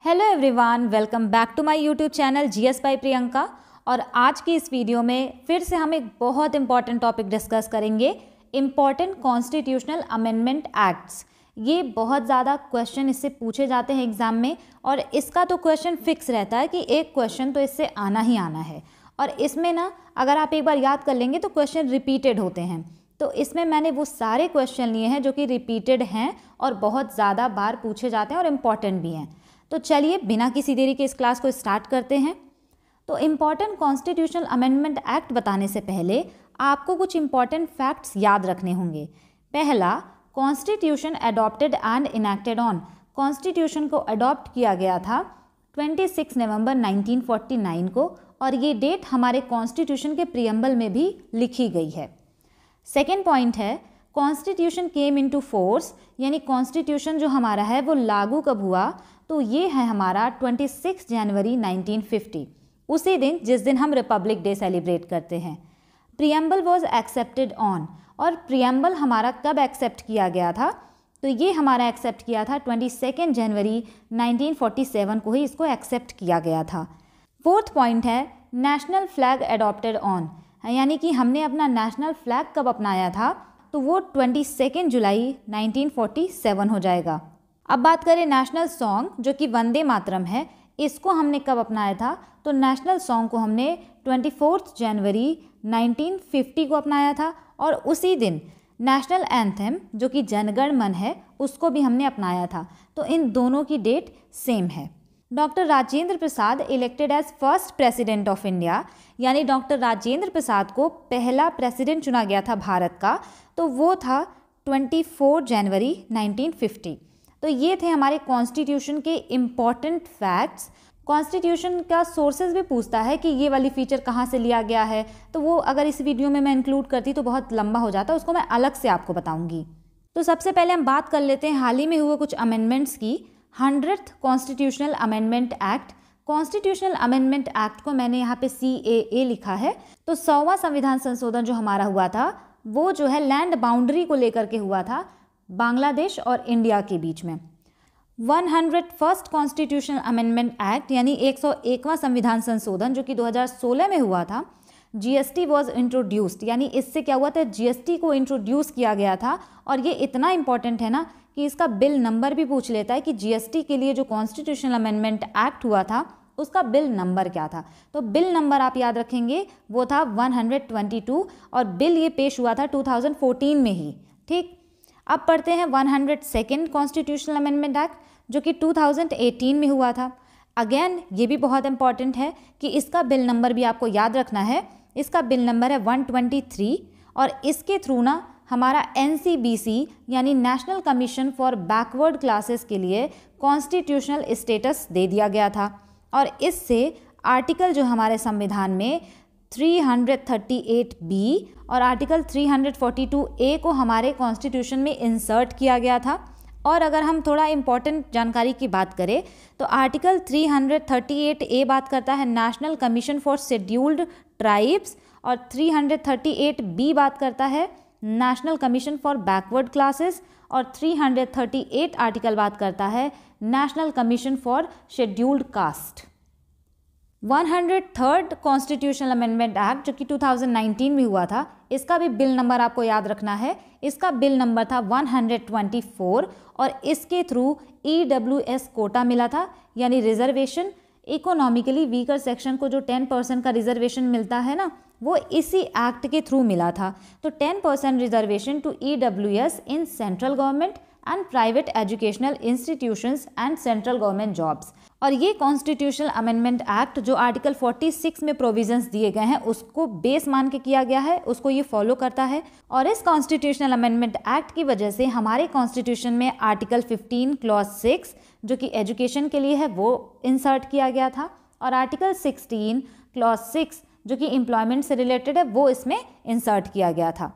Hello everyone, welcome back to my YouTube channel GS by Priyanka. और आज की इस वीडियो में फिर से हम एक बहुत इंपॉर्टेंट टॉपिक डिस्कस करेंगे, इम्पॉर्टेंट कॉन्स्टिट्यूशनल अमेंडमेंट एक्ट्स। ये बहुत ज़्यादा क्वेश्चन इससे पूछे जाते हैं एग्जाम में, और इसका तो क्वेश्चन फिक्स रहता है कि एक क्वेश्चन तो इससे आना ही आना है। और इसमें ना अगर आप एक बार याद कर लेंगे तो क्वेश्चन रिपीटेड होते हैं। तो इसमें मैंने वो सारे क्वेश्चन लिए हैं जो कि रिपीटेड हैं और बहुत ज़्यादा बार पूछे जाते हैं और इम्पॉर्टेंट भी हैं। तो चलिए बिना किसी देरी के इस क्लास को स्टार्ट करते हैं। तो इम्पॉर्टेंट कॉन्स्टिट्यूशनल अमेंडमेंट एक्ट बताने से पहले आपको कुछ इम्पॉर्टेंट फैक्ट्स याद रखने होंगे। पहला, constitution adopted and enacted on. Constitution को अडॉप्ट किया गया था 26 नवंबर 1949 को, और ये डेट हमारे कॉन्स्टिट्यूशन के प्रीएम्बल में भी लिखी गई है। सेकेंड पॉइंट है, कॉन्स्टिट्यूशन केम इनटू फोर्स, यानी कॉन्स्टिट्यूशन जो हमारा है वो लागू कब हुआ, तो ये है हमारा 26 जनवरी 1950, उसी दिन जिस दिन हम रिपब्लिक डे सेलिब्रेट करते हैं। प्रीएम्बल वॉज एक्सेप्टेड ऑन, और प्रीएम्बल हमारा कब एक्सेप्ट किया गया था, तो ये हमारा एक्सेप्ट किया था 22 जनवरी 1947 को ही इसको एक्सेप्ट किया गया था। फोर्थ पॉइंट है, नेशनल फ्लैग अडॉप्टेड ऑन, यानी कि हमने अपना नेशनल फ्लैग कब अपनाया था, तो वो 22 जुलाई 1947 हो जाएगा। अब बात करें नेशनल सॉन्ग जो कि वंदे मातरम है, इसको हमने कब अपनाया था, तो नेशनल सॉन्ग को हमने 24 जनवरी 1950 को अपनाया था। और उसी दिन नेशनल एंथम जो कि जनगण मन है उसको भी हमने अपनाया था। तो इन दोनों की डेट सेम है। Doctor Rajendra Prasad elected as first president of India, यानी डॉक्टर राजेंद्र प्रसाद को पहला प्रेसिडेंट चुना गया था भारत का, तो वो था 24 जनवरी 1950। तो ये थे हमारे कॉन्स्टिट्यूशन के इम्पॉर्टेंट फैक्ट्स। कॉन्स्टिट्यूशन का सोर्सेज भी पूछता है कि ये वाली फीचर कहाँ से लिया गया है, तो वो अगर इस वीडियो में मैं इंक्लूड करती तो बहुत लंबा हो जाता, उसको मैं अलग से आपको बताऊंगी। तो सबसे पहले हम बात कर लेते हैं हाल ही में हुए कुछ अमेंडमेंट्स की। 100th constitutional amendment act. Constitutional amendment act को मैंने यहाँ पे CAA लिखा है। तो 100वां संविधान संशोधन जो हमारा हुआ था वो जो है लैंड बाउंड्री को लेकर के हुआ था बांग्लादेश और इंडिया के बीच में। 101st कॉन्स्टिट्यूशनल अमेंडमेंट एक्ट यानी 101वां संविधान संशोधन जो कि 2016 में हुआ था। GST वॉज इंट्रोड्यूस्ड, यानी इससे क्या हुआ था, GST को इंट्रोड्यूस किया गया था। और ये इतना इंपॉर्टेंट है ना कि इसका बिल नंबर भी पूछ लेता है कि GST के लिए जो कॉन्स्टिट्यूशनल अमेंडमेंट एक्ट हुआ था उसका बिल नंबर क्या था। तो बिल नंबर आप याद रखेंगे वो था 122, और बिल ये पेश हुआ था 2014 में ही। ठीक, अब पढ़ते हैं 102nd कॉन्स्टिट्यूशनल अमेंडमेंट एक्ट जो कि 2018 में हुआ था। अगेन ये भी बहुत इंपॉर्टेंट है कि इसका बिल नंबर भी आपको याद रखना है। इसका बिल नंबर है 123, और इसके थ्रू ना हमारा NCBC यानी national commission for backward classes के लिए कॉन्स्टिट्यूशनल स्टेटस दे दिया गया था। और इससे आर्टिकल जो हमारे संविधान में 338B और आर्टिकल 342A को हमारे कॉन्स्टिट्यूशन में इंसर्ट किया गया था। और अगर हम थोड़ा इम्पॉर्टेंट जानकारी की बात करें तो आर्टिकल 338A बात करता है national commission for scheduled tribes, और 338B बात करता है national commission for backward classes, और 338 आर्टिकल बात करता है national commission for scheduled caste. 103rd constitutional amendment act जो कि 2019 में हुआ था, इसका भी बिल नंबर आपको याद रखना है। इसका बिल नंबर था 124, और इसके थ्रू EWS कोटा मिला था, यानी रिजर्वेशन। इकोनॉमिकली वीकर सेक्शन को जो 10% का रिजर्वेशन मिलता है ना, वो इसी एक्ट के थ्रू मिला था। तो 10% reservation to EWS in central government and private educational institutions and central government jobs. और ये कॉन्स्टिट्यूशनल अमेंडमेंट एक्ट जो आर्टिकल 46 में प्रोविजंस दिए गए हैं उसको बेस मान के किया गया है, उसको ये फॉलो करता है। और इस कॉन्स्टिट्यूशनल अमेंडमेंट एक्ट की वजह से हमारे कॉन्स्टिट्यूशन में आर्टिकल 15 क्लॉज 6 जो कि एजुकेशन के लिए है वो इंसर्ट किया गया था, और आर्टिकल 16 क्लॉज 6 जो कि एम्प्लॉयमेंट से रिलेटेड है वो इसमें इंसर्ट किया गया था।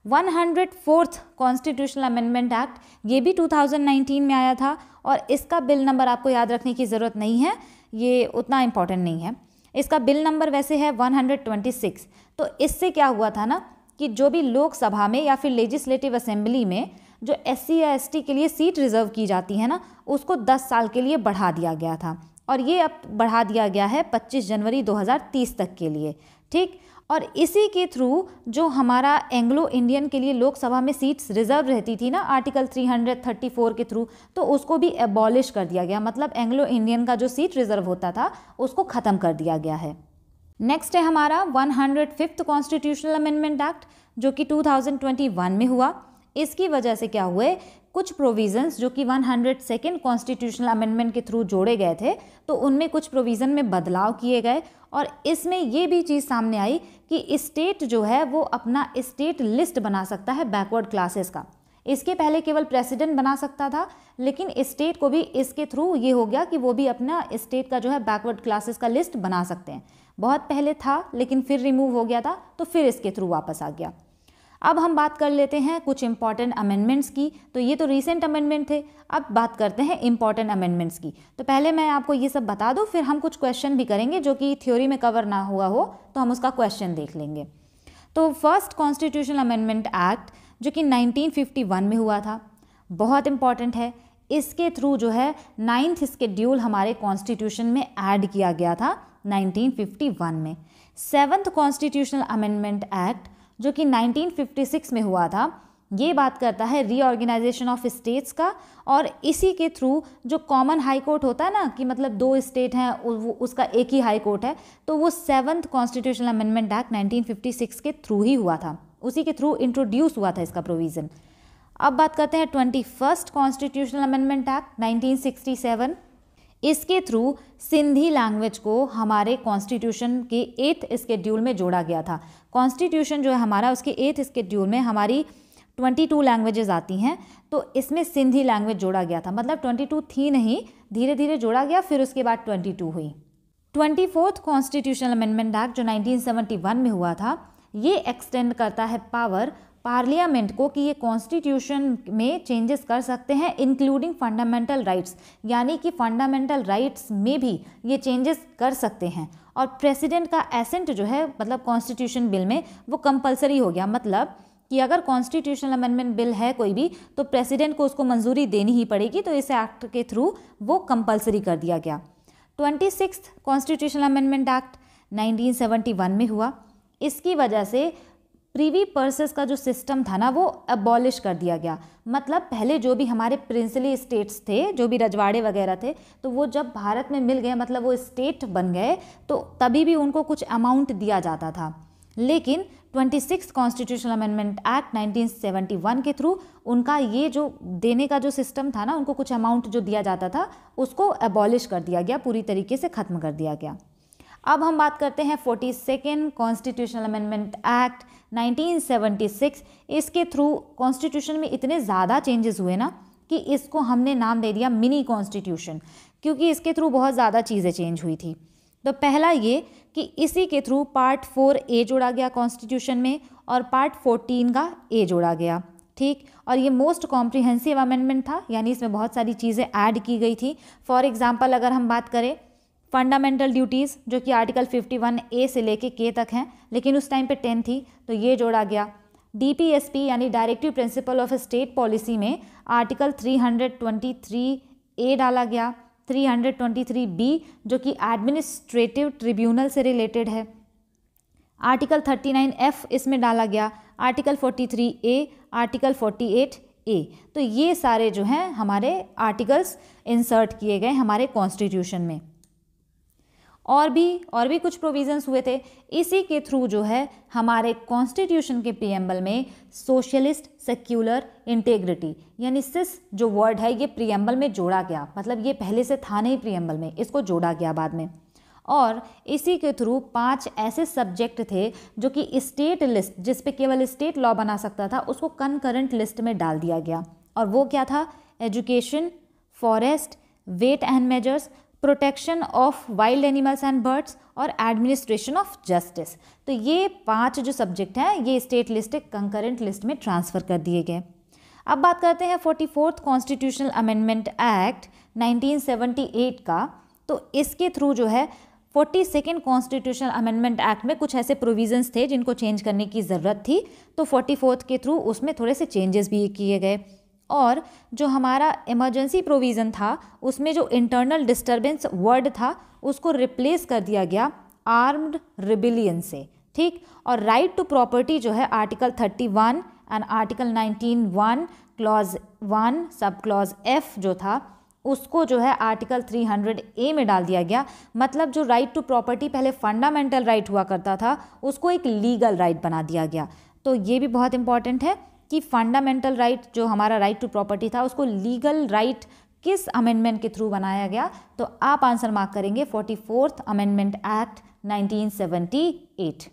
104th कॉन्स्टिट्यूशनल अमेंडमेंट एक्ट ये भी 2019 में आया था, और इसका बिल नंबर आपको याद रखने की ज़रूरत नहीं है, ये उतना इम्पॉर्टेंट नहीं है। इसका बिल नंबर वैसे है 126। तो इससे क्या हुआ था ना कि जो भी लोकसभा में या फिर लेजिस्लेटिव असेंबली में जो SC या ST के लिए सीट रिजर्व की जाती है ना, उसको 10 साल के लिए बढ़ा दिया गया था और ये अब बढ़ा दिया गया है 25 जनवरी 2030 तक के लिए। ठीक, और इसी के थ्रू जो हमारा एंग्लो इंडियन के लिए लोकसभा में सीट्स रिजर्व रहती थी ना आर्टिकल 334 के थ्रू, तो उसको भी एबॉलिश कर दिया गया। मतलब एंग्लो इंडियन का जो सीट रिजर्व होता था उसको ख़त्म कर दिया गया है। नेक्स्ट है हमारा 105th कॉन्स्टिट्यूशनल अमेंडमेंट एक्ट, जो कि 2021 में हुआ। इसकी वजह से क्या हुए, कुछ प्रोविजंस जो कि 102nd कॉन्स्टिट्यूशनल अमेंडमेंट के थ्रू जोड़े गए थे, तो उनमें कुछ प्रोविज़न में बदलाव किए गए और इसमें ये भी चीज़ सामने आई कि स्टेट जो है वो अपना स्टेट लिस्ट बना सकता है बैकवर्ड क्लासेस का। इसके पहले केवल प्रेसिडेंट बना सकता था, लेकिन स्टेट को भी इसके थ्रू ये हो गया कि वो भी अपना स्टेट का जो है बैकवर्ड क्लासेस का लिस्ट बना सकते हैं। बहुत पहले था लेकिन फिर रिमूव हो गया था, तो फिर इसके थ्रू वापस आ गया। अब हम बात कर लेते हैं कुछ इंपॉर्टेंट अमेंडमेंट्स की। तो ये तो रीसेंट अमेंडमेंट थे, अब बात करते हैं इंपॉर्टेंट अमेंडमेंट्स की। तो पहले मैं आपको ये सब बता दूं, फिर हम कुछ क्वेश्चन भी करेंगे जो कि थ्योरी में कवर ना हुआ हो तो हम उसका क्वेश्चन देख लेंगे। तो फर्स्ट कॉन्स्टिट्यूशनल अमेंडमेंट एक्ट जो कि 1951 में हुआ था, बहुत इंपॉर्टेंट है। इसके थ्रू जो है 9th शेड्यूल हमारे कॉन्स्टिट्यूशन में ऐड किया गया था 1951 में। 7th कॉन्स्टिट्यूशनल अमेंडमेंट एक्ट जो कि 1956 में हुआ था, ये बात करता है रीऑर्गेनाइजेशन ऑफ स्टेट्स का, और इसी के थ्रू जो कॉमन हाई कोर्ट होता है ना, कि मतलब 2 स्टेट हैं उसका एक ही हाई कोर्ट है, तो वो 7th कॉन्स्टिट्यूशनल अमेंडमेंट एक्ट 1956 के थ्रू ही हुआ था, उसी के थ्रू इंट्रोड्यूस हुआ था इसका प्रोविज़न। अब बात करते हैं 21st कॉन्स्टिट्यूशनल अमेंडमेंट एक्ट 1967। इसके थ्रू सिंधी लैंग्वेज को हमारे कॉन्स्टिट्यूशन के 8th शेड्यूल में जोड़ा गया था। कॉन्स्टिट्यूशन जो है हमारा, उसके 8th शेड्यूल में हमारी 22 लैंग्वेजेस आती हैं, तो इसमें सिंधी लैंग्वेज जोड़ा गया था। मतलब 22 थी नहीं, धीरे धीरे जोड़ा गया, फिर उसके बाद 22 हुई। 24th कॉन्स्टिट्यूशनल अमेंडमेंट एक्ट जो 1971 में हुआ था, ये एक्सटेंड करता है पावर पार्लियामेंट को कि ये कॉन्स्टिट्यूशन में चेंजेस कर सकते हैं इंक्लूडिंग फंडामेंटल राइट्स, यानी कि फंडामेंटल राइट्स में भी ये चेंजेस कर सकते हैं। और प्रेसिडेंट का एसेंट जो है, मतलब कॉन्स्टिट्यूशन बिल में, वो कंपलसरी हो गया। मतलब कि अगर कॉन्स्टिट्यूशनल अमेंडमेंट बिल है कोई भी, तो प्रेसिडेंट को उसको मंजूरी देनी ही पड़ेगी, तो इस एक्ट के थ्रू वो कंपलसरी कर दिया गया। 26th कॉन्स्टिट्यूशनल अमेंडमेंट एक्ट 1971 में हुआ। इसकी वजह से प्रीवी पर्सेस का जो सिस्टम था ना, वो अबॉलिश कर दिया गया। मतलब पहले जो भी हमारे प्रिंसली स्टेट्स थे, जो भी रजवाड़े वगैरह थे, तो वो जब भारत में मिल गए, मतलब वो स्टेट बन गए, तो तभी भी उनको कुछ अमाउंट दिया जाता था। लेकिन 26th कॉन्स्टिट्यूशनल अमेंडमेंट एक्ट 1971 के थ्रू उनका ये जो देने का जो सिस्टम था ना, उनको कुछ अमाउंट जो दिया जाता था, उसको अबॉलिश कर दिया गया, पूरी तरीके से ख़त्म कर दिया गया। अब हम बात करते हैं 42nd कॉन्स्टिट्यूशनल अमेंडमेंट एक्ट 1976। इसके थ्रू कॉन्स्टिट्यूशन में इतने ज़्यादा चेंजेस हुए ना कि इसको हमने नाम दे दिया मिनी कॉन्स्टिट्यूशन, क्योंकि इसके थ्रू बहुत ज़्यादा चीज़ें चेंज हुई थी। तो पहला ये कि इसी के थ्रू पार्ट 4A जोड़ा गया कॉन्स्टिट्यूशन में, और पार्ट 14 का A जोड़ा गया। ठीक, और ये मोस्ट कॉम्प्रिहेंसिव अमेंडमेंट था, यानी इसमें बहुत सारी चीज़ें ऐड की गई थी। फॉर एग्जांपल अगर हम बात करें फंडामेंटल ड्यूटीज़, जो कि आर्टिकल 51A से लेके K तक हैं, लेकिन उस टाइम पे 10 थी, तो ये जोड़ा गया। DPSP यानी directive principle of state policy में आर्टिकल 323A डाला गया, 323B जो कि एडमिनिस्ट्रेटिव ट्रिब्यूनल से रिलेटेड है, आर्टिकल 39F इसमें डाला गया, आर्टिकल 43A, आर्टिकल 48A। तो ये सारे जो हैं हमारे आर्टिकल्स इंसर्ट किए गए हमारे कॉन्स्टिट्यूशन में। और भी कुछ प्रोविजंस हुए थे। इसी के थ्रू जो है हमारे कॉन्स्टिट्यूशन के प्रीएम्बल में सोशलिस्ट सेक्युलर इंटेग्रिटी यानी सिस जो वर्ड है, ये प्रीएम्बल में जोड़ा गया। मतलब ये पहले से था नहीं प्रीएम्बल में, इसको जोड़ा गया बाद में। और इसी के थ्रू 5 ऐसे सब्जेक्ट थे जो कि स्टेट लिस्ट, जिस पे केवल स्टेट लॉ बना सकता था, उसको कनकरेंट लिस्ट में डाल दिया गया। और वो क्या था? Education, forest, weight and measures, protection of wild animals and birds और एडमिनिस्ट्रेशन ऑफ जस्टिस। तो ये 5 जो सब्जेक्ट हैं ये स्टेट लिस्ट कंकरेंट लिस्ट में ट्रांसफ़र कर दिए गए। अब बात करते हैं 44th कॉन्स्टिट्यूशनल अमेंडमेंट एक्ट 1978 का। तो इसके थ्रू जो है 42nd कॉन्स्टिट्यूशनल अमेंडमेंट एक्ट में कुछ ऐसे प्रोविजंस थे जिनको चेंज करने की ज़रूरत थी, तो 44th के थ्रू उसमें थोड़े से चेंजेस भी किए गए। और जो हमारा इमरजेंसी प्रोविज़न था उसमें जो इंटरनल डिस्टर्बेंस वर्ड था उसको रिप्लेस कर दिया गया आर्म्ड रिबिलियन से, ठीक। और राइट टू प्रॉपर्टी जो है article 31 and article 19(1) clause 1 sub clause F जो था उसको जो है आर्टिकल 300A में डाल दिया गया। मतलब जो राइट टू प्रॉपर्टी पहले फंडामेंटल राइट हुआ करता था उसको एक लीगल राइट बना दिया गया। तो ये भी बहुत इंपॉर्टेंट है कि फंडामेंटल राइट जो हमारा राइट टू प्रॉपर्टी था उसको लीगल राइट किस अमेंडमेंट के थ्रू बनाया गया। तो आप आंसर मार्क करेंगे 44th amendment act 1978।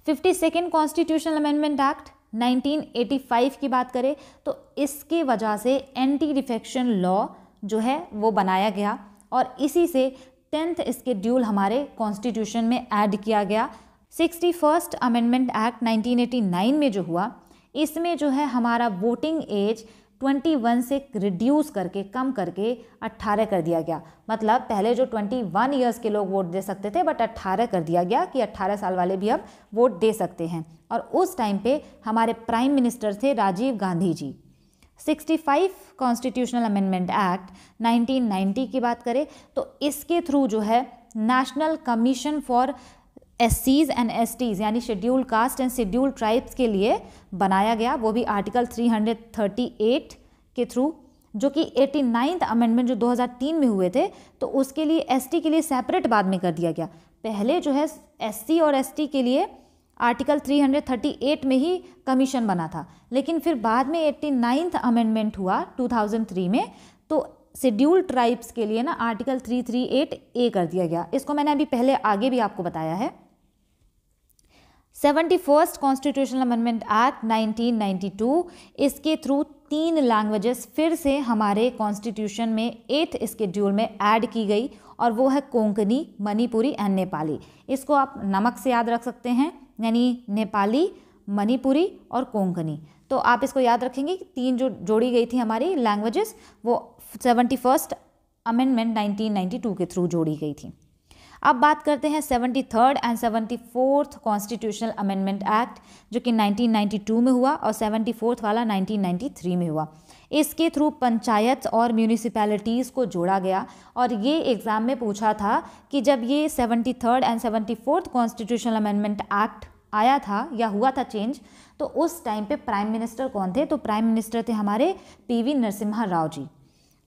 52nd constitutional amendment act 1985 की बात करें तो इसके वजह से एंटी डिफेक्शन लॉ जो है वो बनाया गया और इसी से 10th स्केड्यूल हमारे कॉन्स्टिट्यूशन में ऐड किया गया। 61st अमेंडमेंट एक्ट 1989 में जो हुआ इसमें जो है हमारा वोटिंग एज 21 से रिड्यूस करके कम करके 18 कर दिया गया। मतलब पहले जो 21 ईयर्स के लोग वोट दे सकते थे बट 18 कर दिया गया कि 18 साल वाले भी अब वोट दे सकते हैं। और उस टाइम पे हमारे प्राइम मिनिस्टर थे Rajiv Gandhi ji. 65 constitutional amendment act 1990 की बात करें तो इसके थ्रू जो है national commission for SCs and STs यानी schedule caste and schedule tribes के लिए बनाया गया, वो भी आर्टिकल 338 के थ्रू, जो कि 89th अमेंडमेंट जो 2003 में हुए थे तो उसके लिए ST के लिए सेपरेट बाद में कर दिया गया। पहले जो है SC और ST के लिए आर्टिकल 338 में ही कमीशन बना था, लेकिन फिर बाद में 89th अमेंडमेंट हुआ 2003 में तो शेड्यूल ट्राइब्स के लिए ना आर्टिकल 338A कर दिया गया। इसको मैंने अभी पहले आगे भी आपको बताया है। 71st कॉन्स्टिट्यूशनल अमेंडमेंट एक्ट 1992 इसके थ्रू 3 लैंग्वेजेस फिर से हमारे कॉन्स्टिट्यूशन में 8th स्केड्यूल में ऐड की गई और वो है कोंकणी, मणिपुरी एंड नेपाली। इसको आप नमक से याद रख सकते हैं, यानी नेपाली, मणिपुरी और कोंकणी। तो आप इसको याद रखेंगे कि 3 जो जोड़ी गई थी हमारी लैंग्वेजेस वो 71st अमेंडमेंट 1992 के थ्रू जोड़ी गई थी। अब बात करते हैं 73rd and 74th constitutional amendment act जो कि 1992 में हुआ और 74th वाला 1993 में हुआ। इसके थ्रू पंचायत और म्यूनिसिपैलिटीज़ को जोड़ा गया और ये एग्ज़ाम में पूछा था कि जब ये 73rd and 74th constitutional amendment act आया था या हुआ था चेंज तो उस टाइम पे प्राइम मिनिस्टर कौन थे, तो प्राइम मिनिस्टर थे हमारे PV Narasimha Rao ji.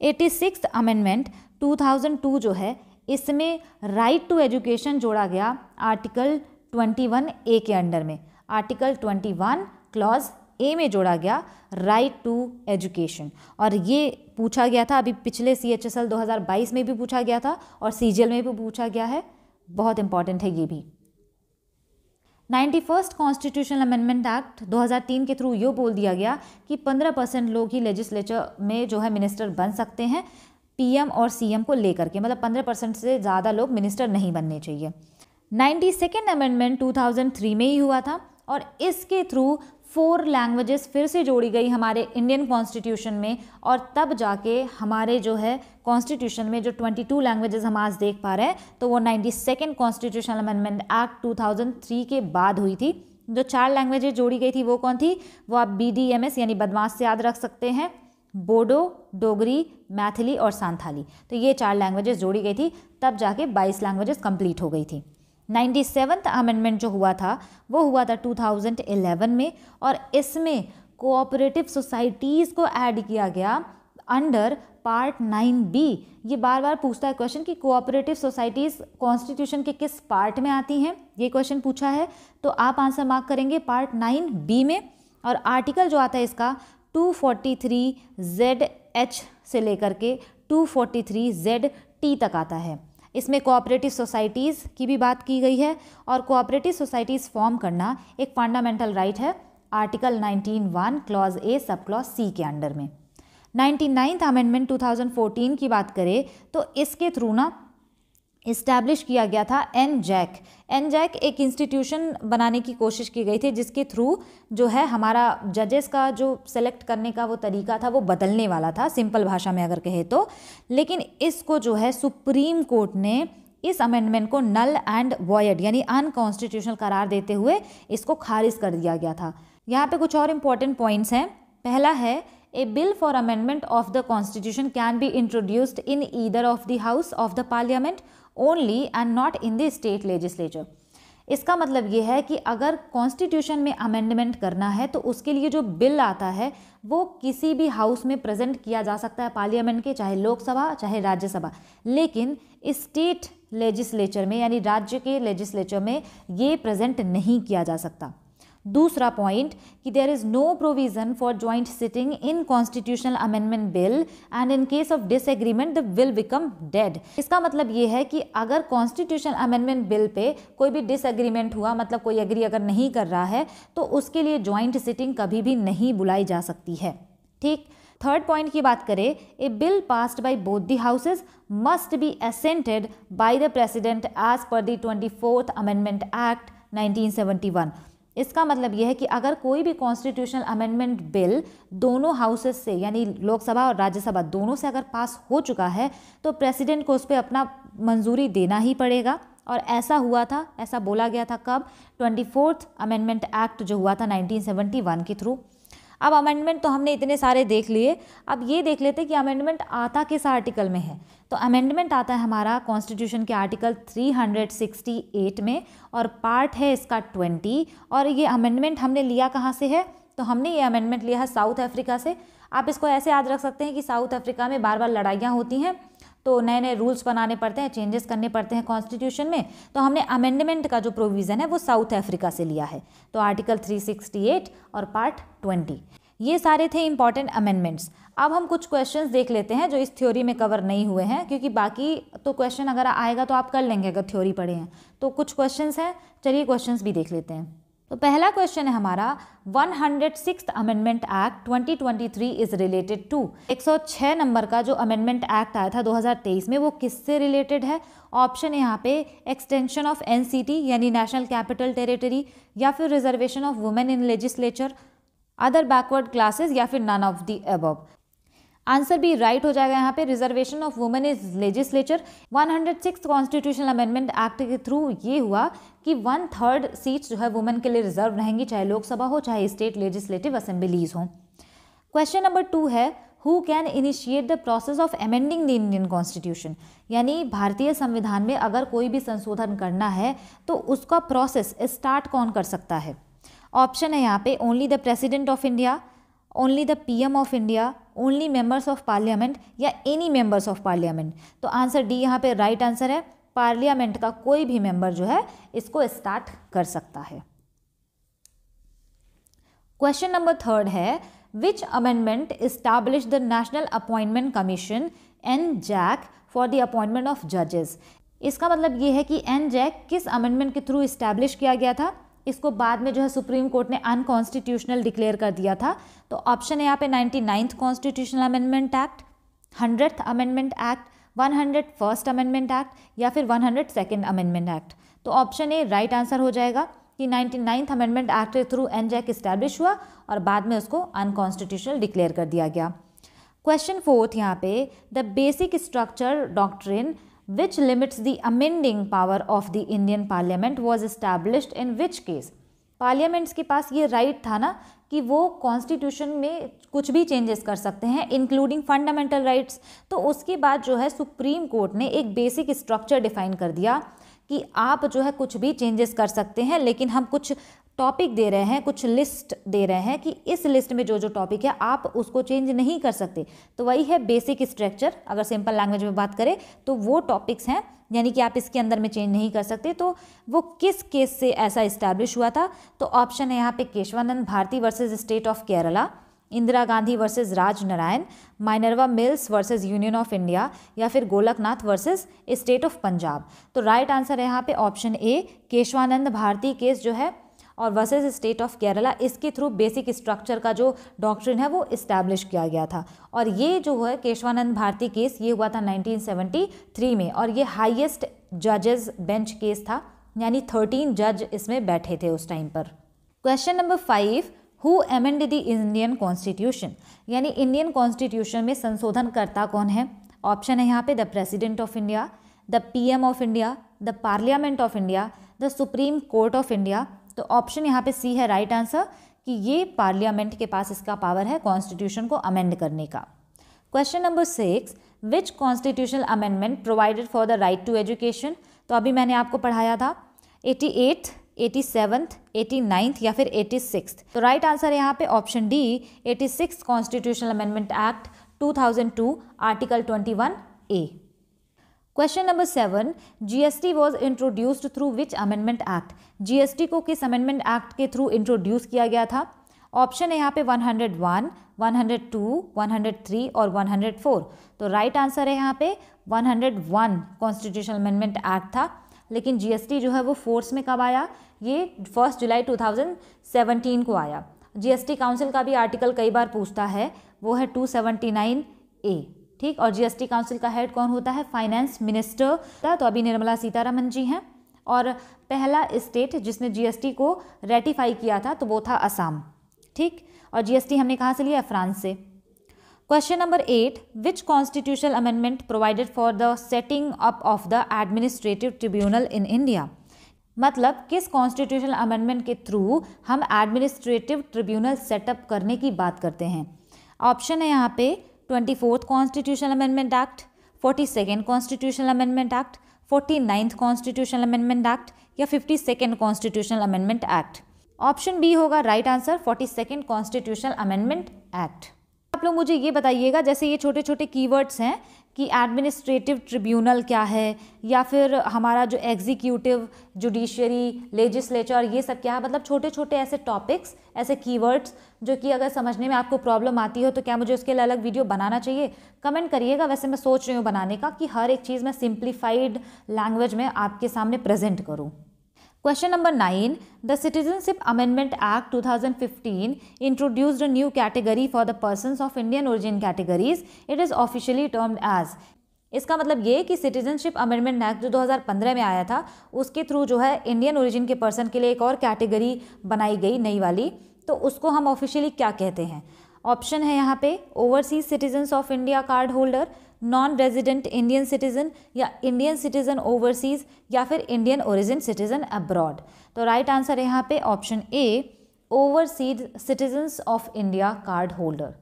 86th amendment 2002 जो है इसमें राइट टू एजुकेशन जोड़ा गया आर्टिकल 21A के अंडर में। आर्टिकल 21 क्लॉज A में जोड़ा गया राइट टू एजुकेशन और ये पूछा गया था अभी पिछले CHSL 2022 में भी पूछा गया था और CGL में भी पूछा गया है, बहुत इंपॉर्टेंट है ये भी। 91st कॉन्स्टिट्यूशनल अमेंडमेंट एक्ट 2003 के थ्रू ये बोल दिया गया कि 15% लोग ही लेजिस्लेचर में जो है मिनिस्टर बन सकते हैं PM और CM को लेकर के, मतलब 15% से ज़्यादा लोग मिनिस्टर नहीं बनने चाहिए। 92nd अमेंडमेंट 2003 में ही हुआ था और इसके थ्रू 4 लैंग्वेजेस फिर से जोड़ी गई हमारे इंडियन कॉन्स्टिट्यूशन में और तब जाके हमारे जो है कॉन्स्टिट्यूशन में जो 22 लैंग्वेजेस हम आज देख पा रहे हैं तो वो 92nd कॉन्स्टिट्यूशनल अमेंडमेंट एक्ट 2003 के बाद हुई थी। जो 4 लैंग्वेजेस जोड़ी गई थी वो कौन थी, वो आप BDMS यानी बदमाश से याद रख सकते हैं, बोडो, डोगरी, मैथिली और सांथाली। तो ये 4 लैंग्वेजेस जोड़ी गई थी, तब जाके 22 लैंग्वेजेस कंप्लीट हो गई थी। 97th अमेंडमेंट जो हुआ था वो हुआ था 2011 में और इसमें कोऑपरेटिव सोसाइटीज़ को ऐड किया गया अंडर पार्ट 9B। ये बार बार पूछता है क्वेश्चन कि कोऑपरेटिव सोसाइटीज़ कॉन्स्टिट्यूशन के किस पार्ट में आती हैं, ये क्वेश्चन पूछा है तो आप आंसर मार्क करेंगे पार्ट 9B में। और आर्टिकल जो आता है इसका 243ZH से लेकर के 243ZT तक आता है। इसमें कोऑपरेटिव सोसाइटीज़ की भी बात की गई है और कोऑपरेटिव सोसाइटीज़ फॉर्म करना एक फंडामेंटल राइट है article 19(1) clause A sub clause C के अंडर में। 99th अमेंडमेंट 2014 की बात करें तो इसके थ्रू ना इस्टेब्लिश किया गया था NJAC एक इंस्टीट्यूशन बनाने की कोशिश की गई थी जिसके थ्रू जो है हमारा जजेस का जो सेलेक्ट करने का वो तरीका था वो बदलने वाला था, सिंपल भाषा में अगर कहे तो। लेकिन इसको जो है सुप्रीम कोर्ट ने इस अमेंडमेंट को नल एंड वॉयड यानी अनकॉन्स्टिट्यूशनल करार देते हुए इसको खारिज कर दिया गया था। यहाँ पे कुछ और इम्पॉर्टेंट पॉइंट्स हैं। पहला है a bill for amendment of the constitution can be introduced in either of the house of the parliament only and not in the state legislature. इसका मतलब ये है कि अगर कॉन्स्टिट्यूशन में अमेंडमेंट करना है तो उसके लिए जो बिल आता है वो किसी भी हाउस में प्रेजेंट किया जा सकता है पार्लियामेंट के, चाहे लोकसभा चाहे राज्यसभा, लेकिन स्टेट लेजिस्लेचर में यानी राज्य के लेजिस्लेचर में ये प्रेजेंट नहीं किया जा सकता। दूसरा पॉइंट कि there is no provision for joint sitting in constitutional amendment bill and in case of disagreement the will become dead. इसका मतलब ये है कि अगर कॉन्स्टिट्यूशन अमेंडमेंट बिल पे कोई भी डिसएग्रीमेंट हुआ, मतलब कोई एग्री अगर नहीं कर रहा है, तो उसके लिए ज्वाइंट सिटिंग कभी भी नहीं बुलाई जा सकती है। ठीक, थर्ड पॉइंट की बात करें, a bill passed by both the houses must be assented by the president as per the 24th amendment act 1971। इसका मतलब यह है कि अगर कोई भी कॉन्स्टिट्यूशनल अमेंडमेंट बिल दोनों हाउसेस से यानी लोकसभा और राज्यसभा दोनों से अगर पास हो चुका है तो प्रेसिडेंट को उस पर अपना मंजूरी देना ही पड़ेगा। और ऐसा हुआ था, ऐसा बोला गया था कब? 24th अमेंडमेंट एक्ट जो हुआ था 1971 के थ्रू। अब अमेंडमेंट तो हमने इतने सारे देख लिए, अब ये देख लेते कि अमेंडमेंट आता किस आर्टिकल में है। तो अमेंडमेंट आता है हमारा कॉन्स्टिट्यूशन के आर्टिकल 368 में और पार्ट है इसका 20। और ये अमेंडमेंट हमने लिया कहाँ से है? तो हमने ये अमेंडमेंट लिया है साउथ अफ्रीका से। आप इसको ऐसे याद रख सकते हैं कि साउथ अफ्रीका में बार बार लड़ाइयाँ होती हैं तो नए नए रूल्स बनाने पड़ते हैं, चेंजेस करने पड़ते हैं कॉन्स्टिट्यूशन में। तो हमने अमेंडमेंट का जो प्रोविज़न है वो साउथ अफ्रीका से लिया है। तो आर्टिकल 368 और पार्ट 20 ये सारे थे इंपॉर्टेंट अमेंडमेंट्स। अब हम कुछ क्वेश्चंस देख लेते हैं जो इस थ्योरी में कवर नहीं हुए हैं, क्योंकि बाकी तो क्वेश्चन अगर आएगा तो आप कर लेंगे अगर थ्योरी पढ़े हैं। तो कुछ क्वेश्चंस हैं, चलिए क्वेश्चंस भी देख लेते हैं। तो पहला क्वेश्चन है हमारा 106th amendment act 2023 is related to. 106 number का जो अमेंडमेंट एक्ट आया था 2023 में वो किससे रिलेटेड है? ऑप्शन है यहाँ पे एक्सटेंशन ऑफ एनसीटी यानी नेशनल कैपिटल टेरिटरी, या फिर reservation of women in legislature, other backward classes, या फिर none of the above. Answer भी राइट हो जाएगा यहाँ पे, reservation of women is legislature. 106 constitutional amendment act के थ्रू ये हुआ कि 1/3 सीट्स जो है वुमेन के लिए रिजर्व रहेंगी, चाहे लोकसभा हो चाहे स्टेट लेजिस्लेटिव असेंबलीज हो। क्वेश्चन नंबर 2 है who can initiate the process of amending the Indian constitution. यानी भारतीय संविधान में अगर कोई भी संशोधन करना है तो उसका प्रोसेस स्टार्ट कौन कर सकता है? ऑप्शन है यहाँ पे only the president of India, only the PM of India, only members of parliament, या एनी मेंबर्स ऑफ पार्लियामेंट। तो आंसर डी यहाँ पे राइट आंसर है, पार्लियामेंट का कोई भी मेंबर जो है इसको स्टार्ट कर सकता है। क्वेश्चन नंबर 3 है विच amendment establish the national appointment commission NJAC for the appointment of जजेस। इसका मतलब ये है कि NJAC किस अमेंडमेंट के थ्रू इस्टेब्लिश किया गया था? इसको बाद में जो है सुप्रीम कोर्ट ने अनकॉन्स्टिट्यूशनल डिक्लेयर कर दिया था। तो ऑप्शन है यहाँ पे 99th constitutional amendment act, 100th amendment act, 101st amendment act, या फिर 102nd अमेंडमेंट एक्ट। तो ऑप्शन ए राइट आंसर हो जाएगा कि 99th अमेंडमेंट एक्ट के थ्रू NJAC इस्टेब्लिश हुआ और बाद में उसको अनकॉन्स्टिट्यूशनल डिक्लेयर कर दिया गया। क्वेश्चन 4 यहाँ पे the basic structure doctrine which limits the amending power of the Indian Parliament was established in which case। Parliaments के पास ये राइट था ना कि वो कॉन्स्टिट्यूशन में कुछ भी चेंजेस कर सकते हैं इंक्लूडिंग फंडामेंटल राइट्स। तो उसके बाद जो है सुप्रीम कोर्ट ने एक बेसिक स्ट्रक्चर डिफाइन कर दिया कि आप जो है कुछ भी चेंजेस कर सकते हैं, लेकिन हम कुछ टॉपिक दे रहे हैं, कुछ लिस्ट दे रहे हैं कि इस लिस्ट में जो जो टॉपिक है आप उसको चेंज नहीं कर सकते। तो वही है बेसिक स्ट्रक्चर। अगर सिंपल लैंग्वेज में बात करें तो वो टॉपिक्स हैं यानी कि आप इसके अंदर में चेंज नहीं कर सकते। तो वो किस केस से ऐसा इस्टेब्लिश हुआ था? तो ऑप्शन है यहाँ पे Keshavananda Bharati versus state of Kerala, Indira Gandhi versus Raj Narain, Minerva Mills versus union of India, या फिर Golaknath versus state of Punjab. तो राइट आंसर है यहाँ पे option A Keshavananda Bharati case जो है और वर्सेज स्टेट ऑफ केरला, इसके थ्रू बेसिक स्ट्रक्चर का जो डॉक्ट्रिन है वो इस्टेब्लिश किया गया था। और ये जो है केशवानंद भारती केस ये हुआ था 1973 में और ये हाईएस्ट जजेस बेंच केस था, यानी 13 जज इसमें बैठे थे उस टाइम पर। Question number 5 who amend the Indian constitution. यानी इंडियन कॉन्स्टिट्यूशन में संशोधन करता कौन है? ऑप्शन है यहाँ पे the president of India, the PM of India, the parliament of India, the supreme court of India. तो ऑप्शन यहाँ पे सी है राइट आंसर कि ये पार्लियामेंट के पास इसका पावर है कॉन्स्टिट्यूशन को अमेंड करने का। Question number 6, which constitutional amendment provided for the right to education. तो अभी मैंने आपको पढ़ाया था 88th, 87th, 89th या फिर 86th। तो राइट आंसर है यहाँ पे option D, 86th constitutional amendment act 2002 article 21A। Question number 7, GST was introduced through which amendment act. GST को किस अमेंडमेंट एक्ट के थ्रू इंट्रोड्यूस किया गया था। ऑप्शन है यहाँ पे 101, 102, 103 और 104। तो राइट आंसर है यहाँ पे 101 कॉन्स्टिट्यूशनल अमेंडमेंट एक्ट था। लेकिन जीएसटी जो है वो फोर्स में कब आया, ये 1 जुलाई 2017 को आया। जीएसटी काउंसिल का भी आर्टिकल कई बार पूछता है, वो है 279A, ठीक। और जीएसटी काउंसिल का हेड कौन होता है, फाइनेंस मिनिस्टर। तो अभी निर्मला सीतारमन जी हैं। और पहला स्टेट जिसने जीएसटी को रेटिफाई किया था तो वो था असम, ठीक। और जीएसटी हमने कहाँ से लिया, फ्रांस से। Question number 8, which constitutional amendment provided for the setting up of the administrative tribunal in India. मतलब किस कॉन्स्टिट्यूशनल अमेंडमेंट के थ्रू हम एडमिनिस्ट्रेटिव ट्रिब्यूनल सेटअप करने की बात करते हैं। ऑप्शन है यहाँ पे 24th constitutional amendment act, 42nd constitutional amendment act, 49th constitutional amendment act या 52nd constitutional amendment act. Option B होगा right answer, 42nd constitutional amendment act. आप लोग मुझे ये बताइएगा, जैसे ये छोटे छोटे कीवर्ड्स हैं कि एडमिनिस्ट्रेटिव ट्रिब्यूनल क्या है, या फिर हमारा जो एग्जीक्यूटिव, जुडिशरी, लेजिस्लेचर, ये सब क्या है। मतलब छोटे छोटे ऐसे टॉपिक्स, ऐसे कीवर्ड्स जो कि अगर समझने में आपको प्रॉब्लम आती हो तो क्या मुझे उसके लिए अलग वीडियो बनाना चाहिए, कमेंट करिएगा। वैसे मैं सोच रही हूँ बनाने का कि हर एक चीज़ मैं सिंप्लीफाइड लैंग्वेज में आपके सामने प्रेजेंट करूँ। Question number 9, the Citizenship Amendment Act 2015 introduced a new category for the persons of Indian origin categories. It is officially termed as। इसका मतलब ये कि सिटीजनशिप अमेंडमेंट एक्ट जो 2015 में आया था उसके थ्रू जो है इंडियन ओरिजिन के पर्सन के लिए एक और कैटेगरी बनाई गई नई वाली, तो उसको हम ऑफिशियली क्या कहते हैं। ऑप्शन है यहाँ पे overseas citizens of India card holder, non resident Indian citizen या इंडियन सिटीजन ओवरसीज या फिर इंडियन ओरिजिन सिटीजन अब्रॉड। तो राइट आंसर है यहाँ पे option A, overseas citizens of India card holder.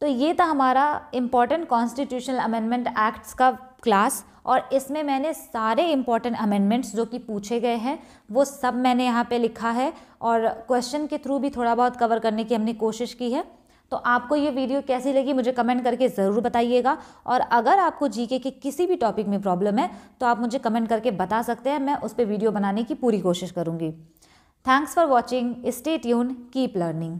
तो ये था हमारा इम्पॉर्टेंट कॉन्स्टिट्यूशनल अमेंडमेंट एक्ट्स का क्लास, और इसमें मैंने सारे इम्पॉर्टेंट अमेंडमेंट्स जो कि पूछे गए हैं वो सब मैंने यहाँ पे लिखा है, और क्वेश्चन के थ्रू भी थोड़ा बहुत कवर करने की हमने कोशिश की है। तो आपको ये वीडियो कैसी लगी मुझे कमेंट करके ज़रूर बताइएगा, और अगर आपको जीके के किसी भी टॉपिक में प्रॉब्लम है तो आप मुझे कमेंट करके बता सकते हैं, मैं उस पर वीडियो बनाने की पूरी कोशिश करूँगी। Thanks for watching, stay tuned, keep learning.